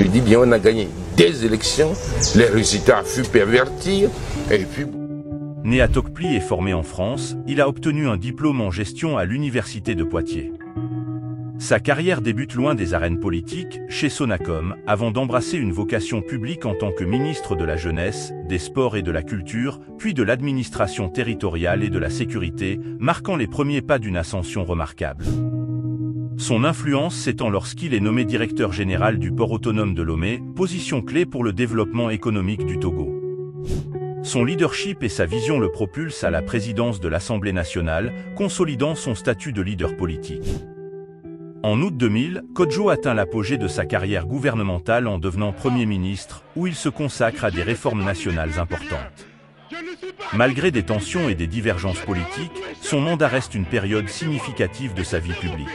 Je dis bien, on a gagné des élections, les résultats furent pervertis, et puis... Né à Tocqueville et formé en France, il a obtenu un diplôme en gestion à l'université de Poitiers. Sa carrière débute loin des arènes politiques, chez Sonacom, avant d'embrasser une vocation publique en tant que ministre de la Jeunesse, des Sports et de la Culture, puis de l'administration territoriale et de la sécurité, marquant les premiers pas d'une ascension remarquable. Son influence s'étend lorsqu'il est nommé directeur général du port autonome de Lomé, position clé pour le développement économique du Togo. Son leadership et sa vision le propulsent à la présidence de l'Assemblée nationale, consolidant son statut de leader politique. En août 2000, Kodjo atteint l'apogée de sa carrière gouvernementale en devenant Premier ministre, où il se consacre à des réformes nationales importantes. Malgré des tensions et des divergences politiques, son mandat reste une période significative de sa vie publique.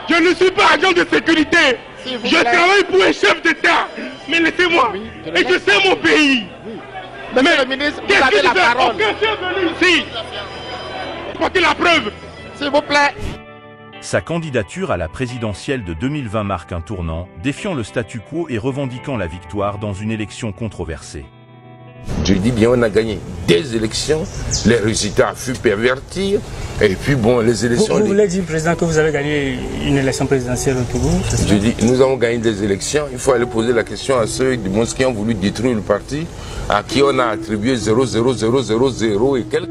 Je ne suis pas agent de sécurité. Je travaille pour un chef d'État. Mais laissez-moi. Et je sais mon pays. Monsieur le ministre, vous avez la parole. Aucun chef venu ici. Portez la preuve. S'il vous plaît. Sa candidature à la présidentielle de 2020 marque un tournant, défiant le statu quo et revendiquant la victoire dans une élection controversée. Je dis bien, on a gagné des élections, les résultats furent pervertis, et puis bon, les élections... Vous voulez dire, Président, que vous avez gagné une élection présidentielle au Togo? Je dis, nous avons gagné des élections, il faut aller poser la question à ceux qui ont voulu détruire le parti, à qui on a attribué 0,0000 et quelques.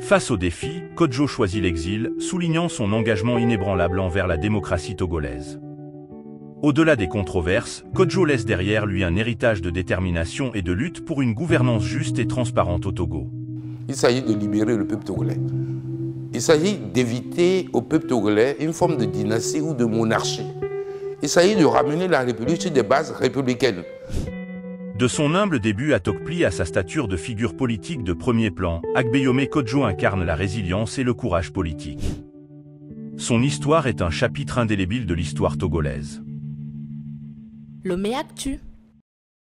Face aux défis, Kodjo choisit l'exil, soulignant son engagement inébranlable envers la démocratie togolaise. Au-delà des controverses, Kodjo laisse derrière lui un héritage de détermination et de lutte pour une gouvernance juste et transparente au Togo. Il s'agit de libérer le peuple togolais. Il s'agit d'éviter au peuple togolais une forme de dynastie ou de monarchie. Il s'agit de ramener la République sur des bases républicaines. De son humble début à Tocqueville à sa stature de figure politique de premier plan, Agbeyome Kodjo incarne la résilience et le courage politique. Son histoire est un chapitre indélébile de l'histoire togolaise. Lomé Actu.